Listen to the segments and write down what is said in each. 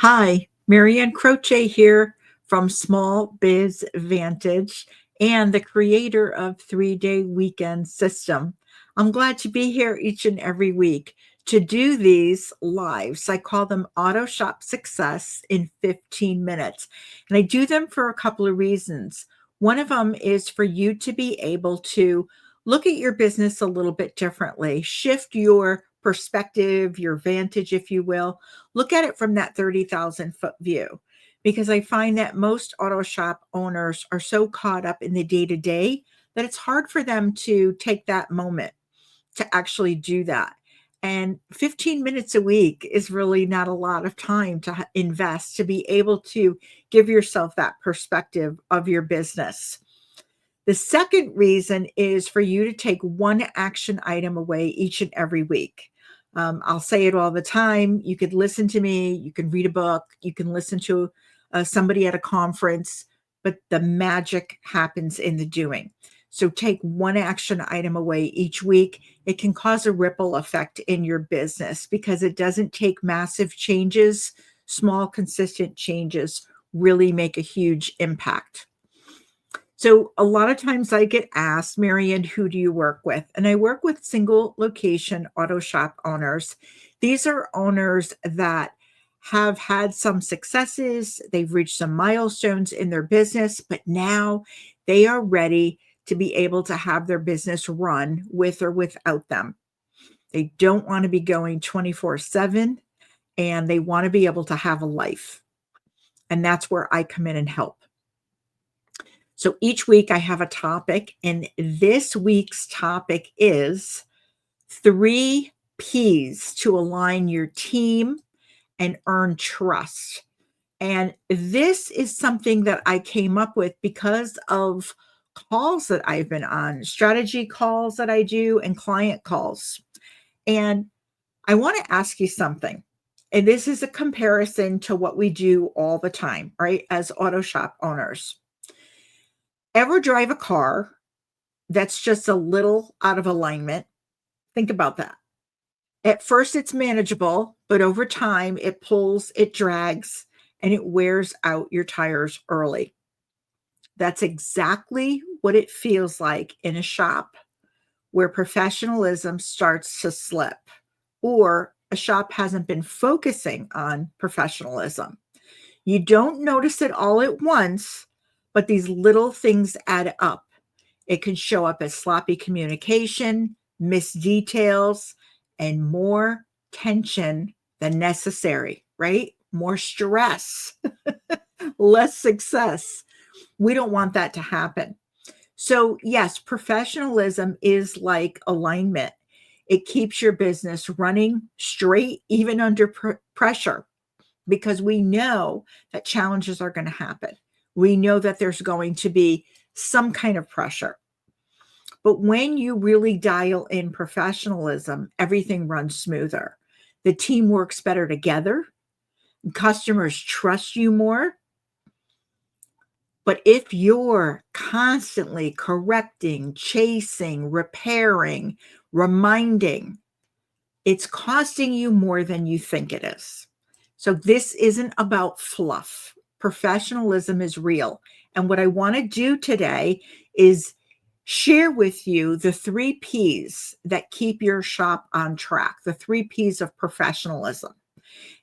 Hi, Marianne Croce here from Small Biz Vantage and the creator of 3 Day Weekend System. I'm glad to be here each and every week to do these lives. I call them Auto Shop Success in 15 minutes. And I do them for a couple of reasons. One of them is for you to be able to look at your business a little bit differently, shift your perspective, your vantage, if you will. Look at it from that 30,000-foot view, because I find that most auto shop owners are so caught up in the day to day that it's hard for them to take that moment to actually do that. And 15 minutes a week is really not a lot of time to invest to be able to give yourself that perspective of your business. The second reason is for you to take one action item away each and every week. I'll say it all the time. You could listen to me, you can read a book, you can listen to somebody at a conference, but the magic happens in the doing. So take one action item away each week. It can cause a ripple effect in your business because it doesn't take massive changes. Small, consistent changes really make a huge impact. So a lot of times I get asked, Marianne, who do you work with? And I work with single location auto shop owners. These are owners that have had some successes, they've reached some milestones in their business, but now they are ready to be able to have their business run with or without them. They don't want to be going 24/7 and they want to be able to have a life. And that's where I come in and help. So each week I have a topic, and this week's topic is 3 P's to align your team and earn trust. And this is something that I came up with because of calls that I've been on, strategy calls that I do, and client calls. And I want to ask you something. And this is a comparison to what we do all the time, right? As auto shop owners. Ever drive a car that's just a little out of alignment? Think about that. At first, it's manageable, but over time, it pulls, it drags, and it wears out your tires early. That's exactly what it feels like in a shop where professionalism starts to slip, or a shop hasn't been focusing on professionalism. You don't notice it all at once, but these little things add up. It can show up as sloppy communication, missed details, and more tension than necessary, right? More stress, less success. We don't want that to happen. So, yes, professionalism is like alignment. It keeps your business running straight, even under pressure, because we know that challenges are going to happen. We know that there's going to be some kind of pressure. But when you really dial in professionalism, everything runs smoother. The team works better together. Customers trust you more. But if you're constantly correcting, chasing, repairing, reminding, it's costing you more than you think it is. So this isn't about fluff. Professionalism is real. And what I want to do today is share with you the 3 P's that keep your shop on track, the 3 P's of professionalism.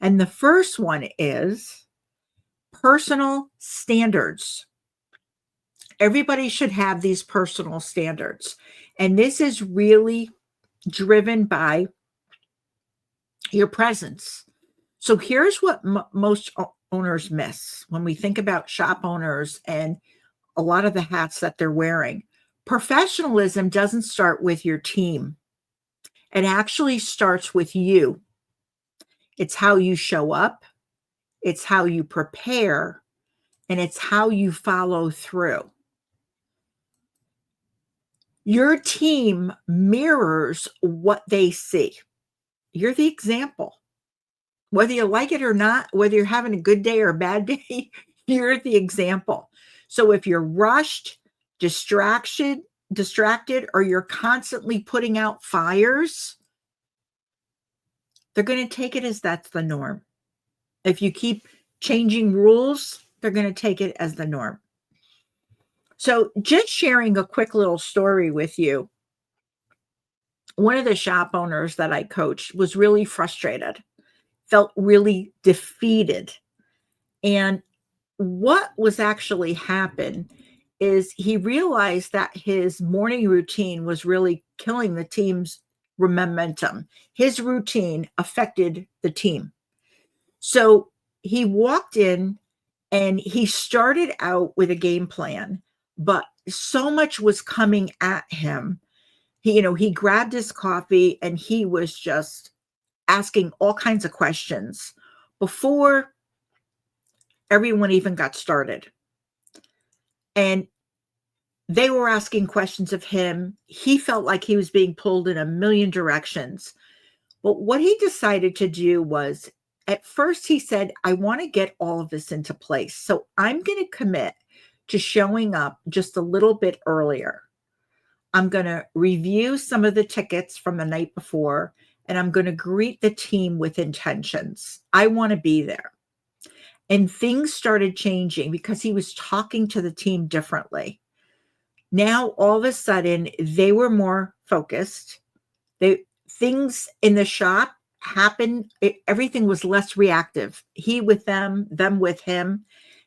And the first one is personal standards. Everybody should have these personal standards. And this is really driven by your presence. So here's what most owners miss when we think about shop owners and a lot of the hats that they're wearing. Professionalism doesn't start with your team. It actually starts with you. It's how you show up, it's how you prepare, and it's how you follow through. Your team mirrors what they see. You're the example. Whether you like it or not, whether you're having a good day or a bad day, you're the example. So if you're rushed, distracted, or you're constantly putting out fires, they're going to take it as that's the norm. If you keep changing rules, they're going to take it as the norm. So, just sharing a quick little story with you. One of the shop owners that I coached was really frustrated, felt really defeated. And what was actually happened is he realized that his morning routine was really killing the team's momentum. His routine affected the team. So he walked in and he started out with a game plan, but so much was coming at him. He grabbed his coffee and he was just asking all kinds of questions before everyone even got started. And they were asking questions of him. He felt like he was being pulled in a million directions. But what he decided to do was, at first he said, I want to get all of this into place. So I'm going to commit to showing up just a little bit earlier. I'm going to review some of the tickets from the night before, and I'm going to greet the team with intentions. I want to be there. And things started changing because he was talking to the team differently. Now, all of a sudden, they were more focused. Things in the shop happened. Everything was less reactive. He with them with him.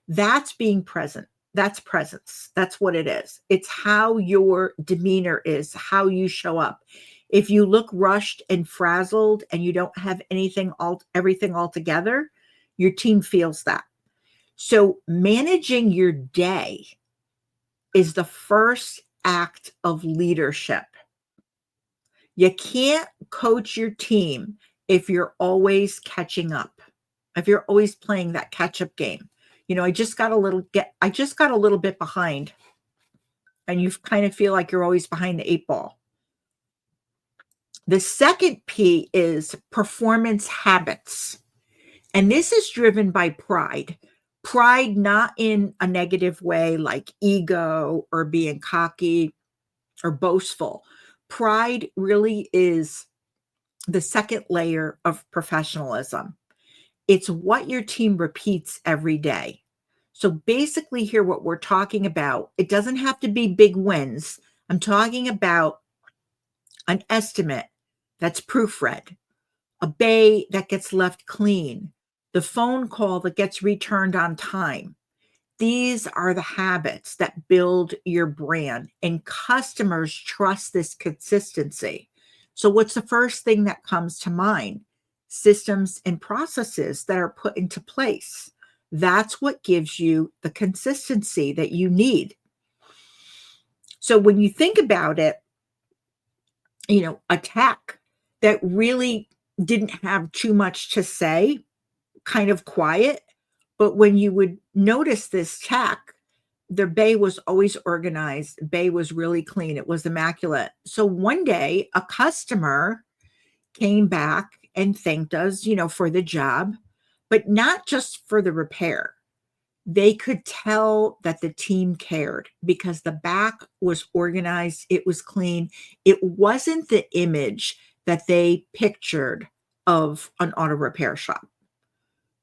That's being present. That's presence. That's what it is. It's how your demeanor is, how you show up. If you look rushed and frazzled and you don't have everything all together, your team feels that. So managing your day is the first act of leadership. You can't coach your team if you're always catching up, if you're always playing that catch-up game. I just got a little bit behind, and you kind of feel like you're always behind the 8 ball. The second P is performance habits. And this is driven by pride. Pride, not in a negative way like ego or being cocky or boastful. Pride really is the second layer of professionalism. It's what your team repeats every day. So basically here, what we're talking about, it doesn't have to be big wins. I'm talking about an estimate that's proofread, a bay that gets left clean, the phone call that gets returned on time. These are the habits that build your brand, and customers trust this consistency. So what's the first thing that comes to mind? Systems and processes that are put into place. That's what gives you the consistency that you need. So when you think about it, a tech that really didn't have too much to say, kind of quiet, but when you would notice this tech, their bay was always organized. Bay was really clean. It was immaculate. So one day a customer came back and thanked us, for the job, but not just for the repair. They could tell that the team cared because the back was organized. It was clean. It wasn't the image that they pictured of an auto repair shop.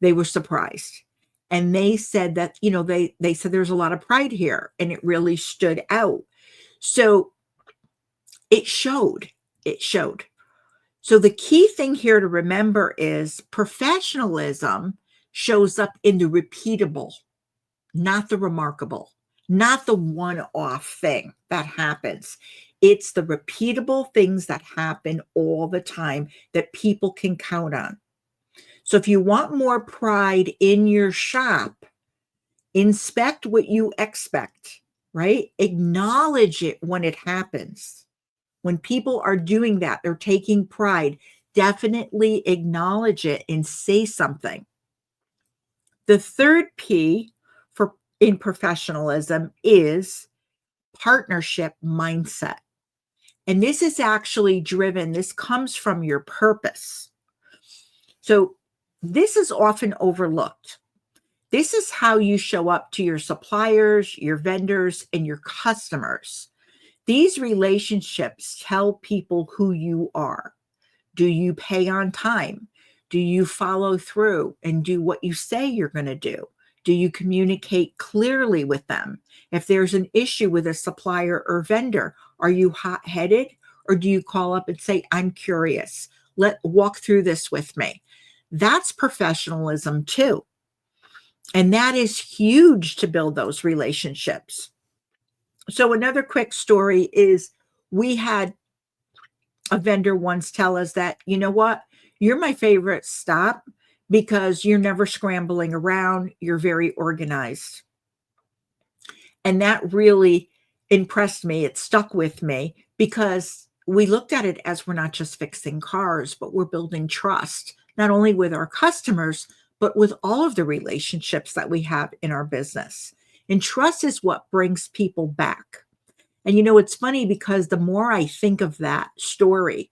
They were surprised. And they said that, they said there's a lot of pride here, and it really stood out. So it showed. It showed. So the key thing here to remember is professionalism shows up in the repeatable, not the remarkable, not the one-off thing that happens. It's the repeatable things that happen all the time that people can count on. So if you want more pride in your shop, inspect what you expect, right? Acknowledge it when it happens. When people are doing that, they're taking pride. Definitely acknowledge it and say something. The third P in professionalism is partnership mindset. And this is actually driven, this comes from your purpose. So this is often overlooked. This is how you show up to your suppliers, your vendors, and your customers. These relationships tell people who you are. Do you pay on time? Do you follow through and do what you say you're going to do? Do you communicate clearly with them? If there's an issue with a supplier or vendor, are you hot-headed, or do you call up and say, I'm curious, walk through this with me? That's professionalism too. And that is huge to build those relationships. So another quick story is we had a vendor once tell us that, you know what, you're my favorite stop because you're never scrambling around. You're very organized. And that really impressed me. It stuck with me because we looked at it as we're not just fixing cars, but we're building trust, not only with our customers, but with all of the relationships that we have in our business. And trust is what brings people back. And it's funny because the more I think of that story,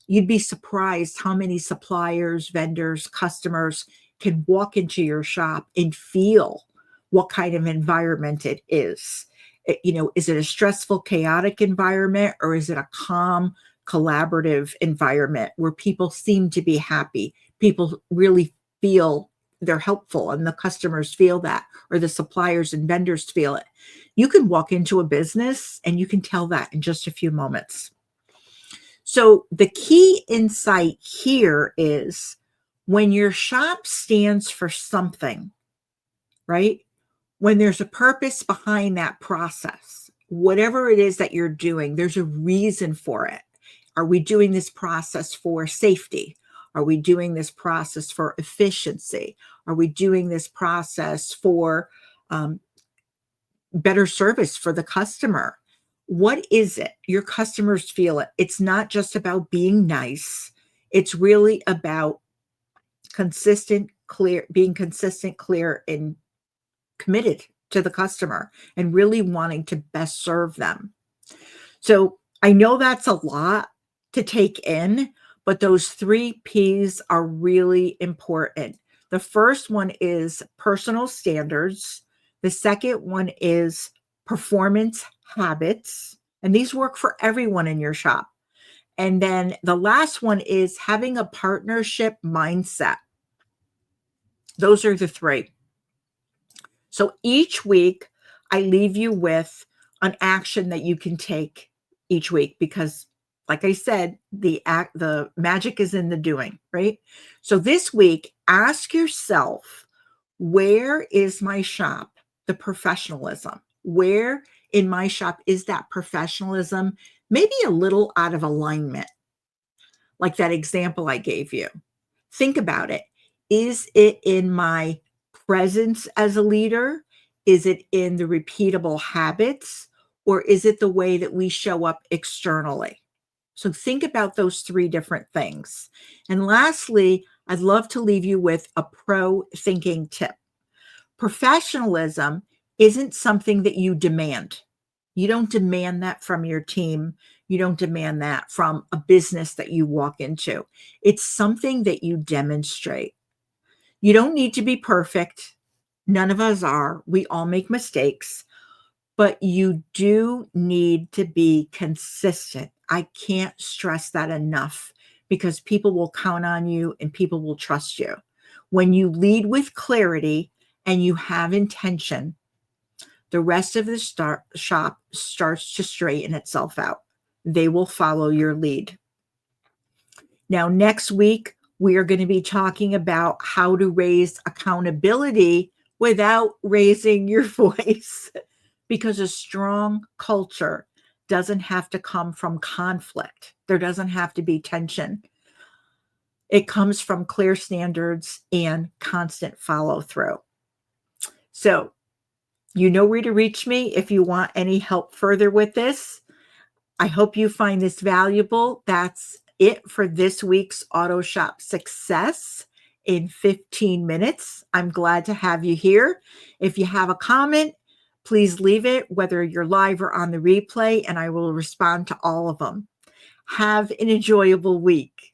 you'd be surprised how many suppliers, vendors, customers can walk into your shop and feel what kind of environment it is. Is it a stressful, chaotic environment, or is it a calm, collaborative environment where people seem to be happy? People really feel they're helpful, and the customers feel that, or the suppliers and vendors feel it. You can walk into a business and you can tell that in just a few moments. So the key insight here is when your shop stands for something, right? When there's a purpose behind that process, whatever it is that you're doing, there's a reason for it. Are we doing this process for safety? Are we doing this process for efficiency? Are we doing this process for better service for the customer? What is it? Your customers feel it. It's not just about being nice. It's really about being consistent, clear, and committed to the customer and really wanting to best serve them. So I know that's a lot to take in, but those 3 P's are really important. The first one is personal standards. The second one is performance habits. And these work for everyone in your shop. And then the last one is having a partnership mindset. Those are the 3. So each week, I leave you with an action that you can take each week because, like I said, the magic is in the doing, right? So this week, ask yourself, where is my shop the professionalism? Where in my shop is that professionalism maybe a little out of alignment? Like that example I gave you. Think about it. Is it in my presence as a leader? Is it in the repeatable habits? Or is it the way that we show up externally? So think about those 3 different things. And lastly, I'd love to leave you with a pro thinking tip. Professionalism isn't something that you demand. You don't demand that from your team. You don't demand that from a business that you walk into. It's something that you demonstrate. You don't need to be perfect. None of us are. We all make mistakes, but you do need to be consistent. I can't stress that enough because people will count on you and people will trust you. When you lead with clarity and you have intention, the rest of the shop starts to straighten itself out. They will follow your lead. Now, next week, we are going to be talking about how to raise accountability without raising your voice, because a strong culture doesn't have to come from conflict. There doesn't have to be tension. It comes from clear standards and constant follow through. So, you know where to reach me if you want any help further with this. I hope you find this valuable. That's it for this week's Auto Shop Success in 15 minutes. I'm glad to have you here. If you have a comment, please leave it, whether you're live or on the replay, and I will respond to all of them. Have an enjoyable week.